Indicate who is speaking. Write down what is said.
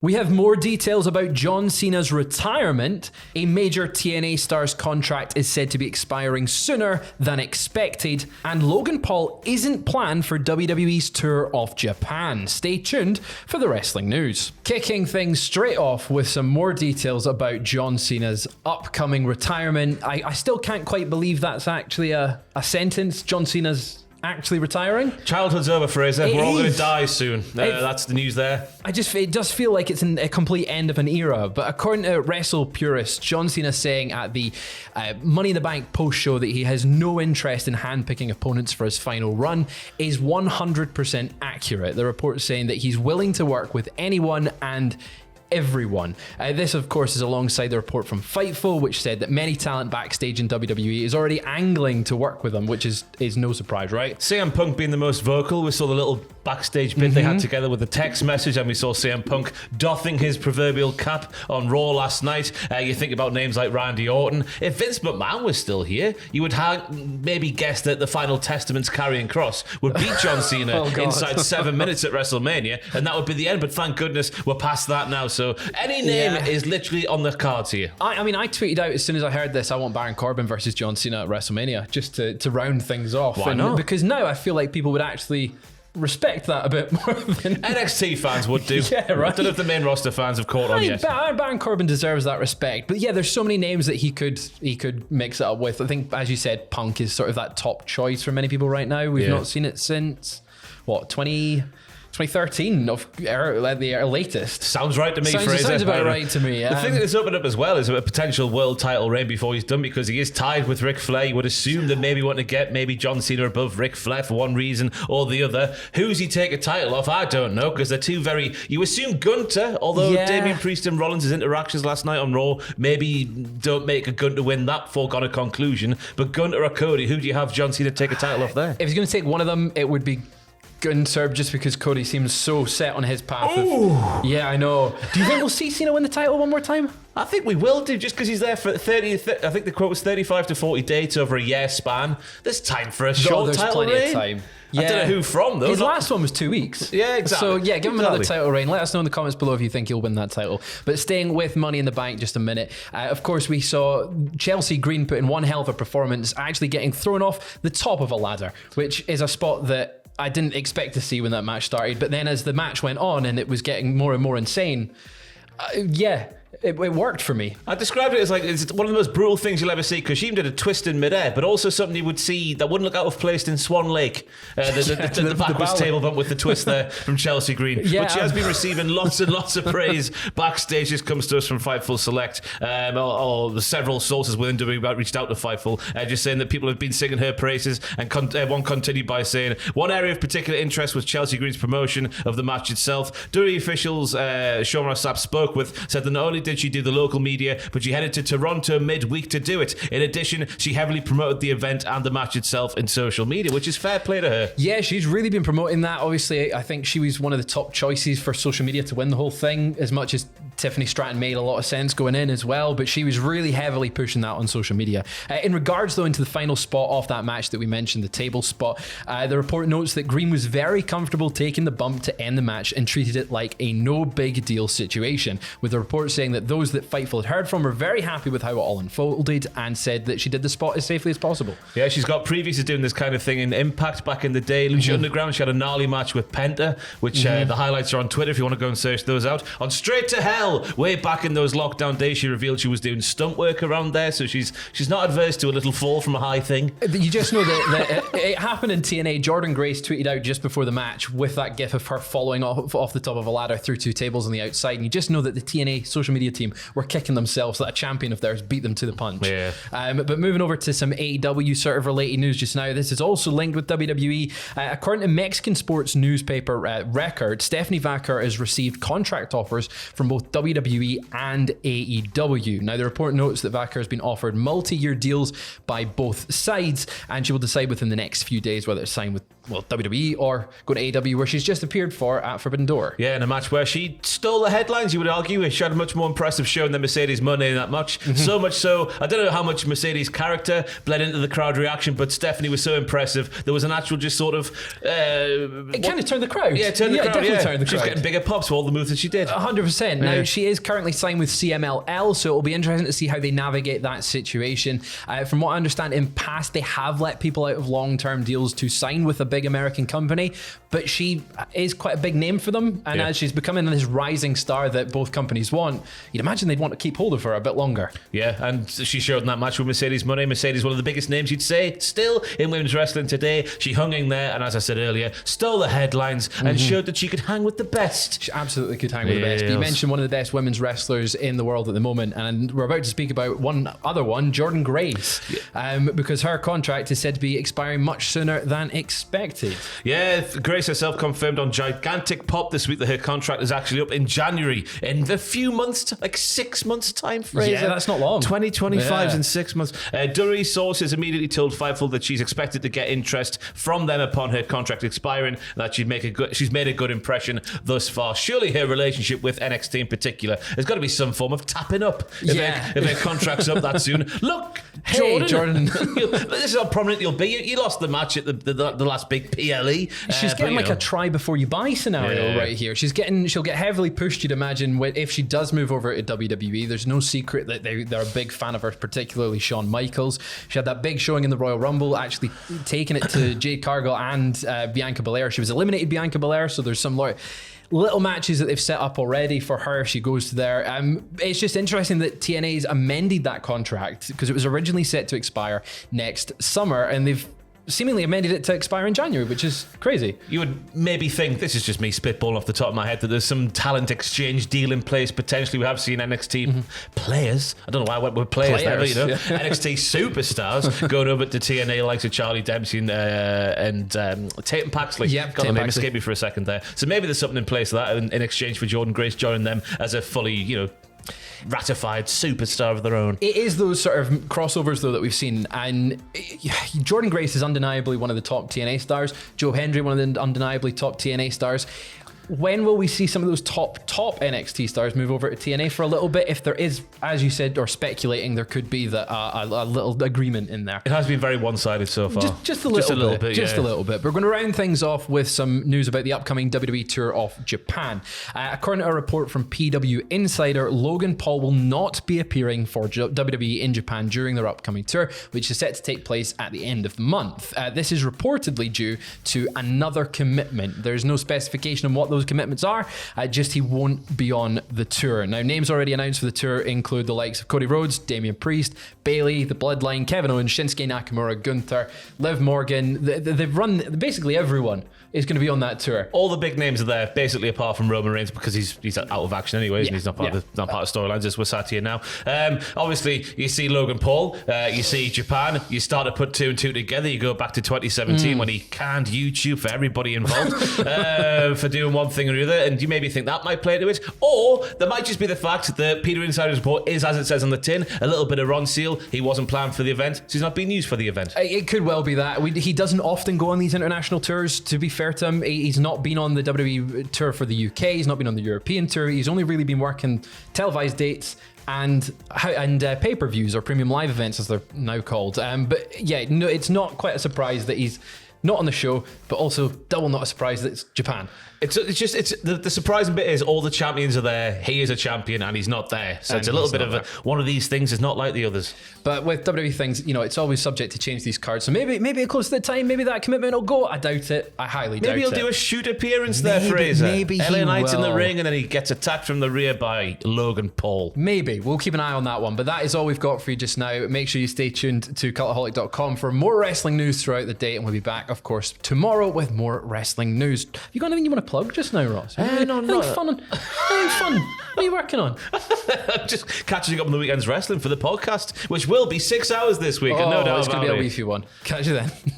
Speaker 1: We have more details about John Cena's retirement. A major TNA star's contract is said to be expiring sooner than expected, and Logan Paul isn't planned for WWE's tour of Japan. Stay tuned for the wrestling news. Kicking things straight off with some more details about John Cena's upcoming retirement. I still can't quite believe that's actually a sentence. John Cena's actually retiring.
Speaker 2: Childhood's over, Fraser. We're all going to die soon. That's the news there.
Speaker 1: It does feel like it's a complete end of an era. But according to Wrestle purists, John Cena saying at the Money in the Bank post show that he has no interest in handpicking opponents for his final run is 100% accurate. The report saying that he's willing to work with anyone and everyone. This, of course, is alongside the report from Fightful, which said that many talent backstage in WWE is already angling to work with him, which is no surprise, right?
Speaker 2: CM Punk being the most vocal. We saw the little backstage bit they had together with the text message, and we saw CM Punk doffing his proverbial cap on Raw last night. You think about names like Randy Orton. If Vince McMahon was still here, you would maybe guess that the final Testament's Karrion Kross would beat John Cena inside 7 minutes at WrestleMania, and that would be the end. But thank goodness we're past that now. So any name is literally on the cards here.
Speaker 1: I tweeted out as soon as I heard this, I want Baron Corbin versus John Cena at WrestleMania, just to round things off.
Speaker 2: Why not?
Speaker 1: Because now I feel like people would actually respect that a bit more than
Speaker 2: NXT fans would do.
Speaker 1: Yeah, right.
Speaker 2: I don't know if the main roster fans have caught on yet.
Speaker 1: Baron Corbin deserves that respect. But yeah, there's so many names that he could mix it up with. I think, as you said, Punk is sort of that top choice for many people right now. We've not seen it since, 2013 of the latest.
Speaker 2: Sounds right to me, Fraser.
Speaker 1: Sounds about right to me.
Speaker 2: The thing that has opened up as well is a potential world title reign before he's done, because he is tied with Ric Flair. You would assume that maybe want to get John Cena above Ric Flair for one reason or the other. Who's he take a title off? I don't know, because they're two very... You assume Gunter, although Damian Priest and Rollins' interactions last night on Raw maybe don't make a Gunter win that foregone a conclusion. But Gunter or Cody, who do you have John Cena take a title off there?
Speaker 1: If he's going to take one of them, it would be Gunter, just because Cody seems so set on his path. Yeah, I know. Do you think we'll see Cena win the title one more time?
Speaker 2: I think we will do, just because he's there for 30. I think the quote was 35 to 40 dates over a year span. There's time for a short title reign. There's plenty of time. Yeah. I don't know who from, though.
Speaker 1: His last one was 2 weeks.
Speaker 2: Yeah, exactly.
Speaker 1: So, yeah, give him another title reign. Let us know in the comments below if you think he'll win that title. But staying with Money in the Bank just a minute. Of course, we saw Chelsea Green put in one hell of a performance, actually getting thrown off the top of a ladder, which is a spot that I didn't expect to see when that match started. But then as the match went on and it was getting more and more insane, it worked for me.
Speaker 2: I described it as like it's one of the most brutal things you'll ever see, because she even did a twist in midair, but also something you would see that wouldn't look out of place in Swan Lake. The backwards table bump with the twist there from Chelsea Green.
Speaker 1: Yeah,
Speaker 2: but she has been receiving lots and lots of praise backstage. This comes to us from Fightful Select. Or several sources within WWE reached out to Fightful, just saying that people have been singing her praises, and one continued by saying, one area of particular interest was Chelsea Green's promotion of the match itself. WWE officials Sean Ross Sapp spoke with said that not only did she do the local media, but she headed to Toronto midweek to do it. In addition, she heavily promoted the event and the match itself in social media, which is fair play to her.
Speaker 1: Yeah, she's really been promoting that. Obviously, I think she was one of the top choices for social media to win the whole thing, as much as Tiffany Stratton made a lot of sense going in as well, but she was really heavily pushing that on social media. In regards, though, into the final spot of that match that we mentioned, the table spot, the report notes that Green was very comfortable taking the bump to end the match and treated it like a no big deal situation, with the report saying that those that Fightful had heard from were very happy with how it all unfolded and said that she did the spot as safely as possible.
Speaker 2: Yeah, she's got previous to doing this kind of thing in Impact back in the day. Lucha Underground, she had a gnarly match with Penta, which the highlights are on Twitter if you want to go and search those out. On Straight to Hell, way back in those lockdown days, she revealed she was doing stunt work around there, so she's not adverse to a little fall from a high thing.
Speaker 1: You just know that it happened in TNA. Jordan Grace tweeted out just before the match with that gif of her falling off the top of a ladder through two tables on the outside, and you just know that the TNA social media team were kicking themselves that a champion of theirs beat them to the punch.
Speaker 2: Yeah.
Speaker 1: But moving over to some AEW sort of related news just now. This is also linked with WWE. According to Mexican sports newspaper Record, Stephanie Vaquer has received contract offers from both WWE and AEW. Now, the report notes that Vaquer has been offered multi-year deals by both sides, and she will decide within the next few days whether to sign with WWE or going to AEW, where she's just appeared for at Forbidden Door.
Speaker 2: Yeah, in a match where she stole the headlines, you would argue. She had a much more impressive show than Mercedes Money in that match. So much so, I don't know how much Mercedes' character bled into the crowd reaction, but Stephanie was so impressive. There was an actual just sort of...
Speaker 1: it kind of turned the crowd.
Speaker 2: Yeah, turned the crowd.
Speaker 1: Definitely turned the crowd.
Speaker 2: She's getting bigger pops for all the moves that she did.
Speaker 1: 100%. Now, she is currently signed with CMLL, so it'll be interesting to see how they navigate that situation. From what I understand, in past, they have let people out of long-term deals to sign with a big American company, but she is quite a big name for them, and as she's becoming this rising star that both companies want, you'd imagine they'd want to keep hold of her a bit longer.
Speaker 2: Yeah, and she showed in that match with Mercedes Money. Mercedes, one of the biggest names you'd say still in women's wrestling today. She hung in there, and as I said earlier, stole the headlines and showed that she could hang with the best.
Speaker 1: She absolutely could hang with the best. You mentioned one of the best women's wrestlers in the world at the moment, and we're about to speak about one other one, Jordynne Grace, because her contract is said to be expiring much sooner than expected.
Speaker 2: Yeah, Grace herself confirmed on Gigantic Pop this week that her contract is actually up in January, in a few months, like 6 months time, Fraser.
Speaker 1: Yeah, that's not long.
Speaker 2: 2025's in 6 months. WWE sources immediately told Fightful that she's expected to get interest from them upon her contract expiring, that she's made a good impression thus far. Surely her relationship with NXT in particular has got to be some form of tapping up if her contract's up that soon. Look,
Speaker 1: hey, Jordynne.
Speaker 2: This is how prominent you'll be. You lost the match at the last big PLE.
Speaker 1: She's getting a try before you buy scenario right here. She'll get heavily pushed, you'd imagine, if she does move over to WWE. There's no secret that they're a big fan of her, particularly Shawn Michaels. She had that big showing in the Royal Rumble, actually taking it to Jade Cargill and Bianca Belair. She was eliminated Bianca Belair, so there's some little matches that they've set up already for her if she goes to there. It's just interesting that TNA's amended that contract, because it was originally set to expire next summer, and they've seemingly amended it to expire in January, which is crazy.
Speaker 2: You would maybe think, this is just me spitballing off the top of my head, that there's some talent exchange deal in place potentially. We have seen NXT players, I don't know why I went with players there, but NXT superstars going over to TNA, likes of Charlie Dempsey and Tatum Paxley. God, the name escaped me for a second there. So maybe there's something in place for that in exchange for Jordynne Grace joining them as a fully, ratified superstar of their own.
Speaker 1: It is those sort of crossovers, though, that we've seen, and Jordynne Grace is undeniably one of the top TNA stars. Joe Hendry, one of the undeniably top TNA stars. When will we see some of those top NXT stars move over to TNA for a little bit? If there is, as you said, or speculating, there could be a little agreement in there.
Speaker 2: It has been very one-sided so far.
Speaker 1: Just a little bit. A little bit. We're going to round things off with some news about the upcoming WWE tour of Japan. According to a report from PW Insider, Logan Paul will not be appearing for WWE in Japan during their upcoming tour, which is set to take place at the end of the month. This is reportedly due to another commitment. There's no specification on what those commitments are, just he won't be on the tour. Now, names already announced for the tour include the likes of Cody Rhodes, Damian Priest, Bayley, The Bloodline, Kevin Owens, Shinsuke Nakamura, Gunther, Liv Morgan. They've run basically everyone is going to be on that tour.
Speaker 2: All the big names are there, basically, apart from Roman Reigns, because he's out of action anyways, and he's not part of storylines, as we're sat here now. Obviously, you see Logan Paul, you see Japan, you start to put two and two together, you go back to 2017 when he canned YouTube for everybody involved for doing one thing or the other, and you maybe think that might play into it, or there might just be the fact that Peter Insider's report is, as it says on the tin, a little bit of Ron Seal. He wasn't planned for the event, so he's not being used for the event.
Speaker 1: It could well be that. He doesn't often go on these international tours, to be fair to him. He's not been on the WWE tour for the UK, he's not been on the European tour, he's only really been working televised dates and pay-per-views, or premium live events as they're now called. But yeah, no, it's not quite a surprise that he's not on the show, but also double not a surprise that it's Japan.
Speaker 2: It's the surprising bit is all the champions are there. He is a champion and he's not there. So it's a little bit of one of these things is not like the others.
Speaker 1: But with WWE things, it's always subject to change these cards. So maybe close to the time, maybe that commitment will go. I doubt it. I highly doubt it.
Speaker 2: Maybe he'll do a shoot appearance there, Fraser. Maybe LA Knight's in the ring and then he gets attacked from the rear by Logan Paul.
Speaker 1: Maybe. We'll keep an eye on that one. But that is all we've got for you just now. Make sure you stay tuned to cultaholic.com for more wrestling news throughout the day. And we'll be back, of course, tomorrow with more wrestling news. Have you got anything you want to plug just now, Ross?
Speaker 2: No.
Speaker 1: Anything fun? What are you working on?
Speaker 2: Just catching up on the weekend's wrestling for the podcast, which will be 6 hours this week.
Speaker 1: No doubt it's going to be a beefy one. Catch you then.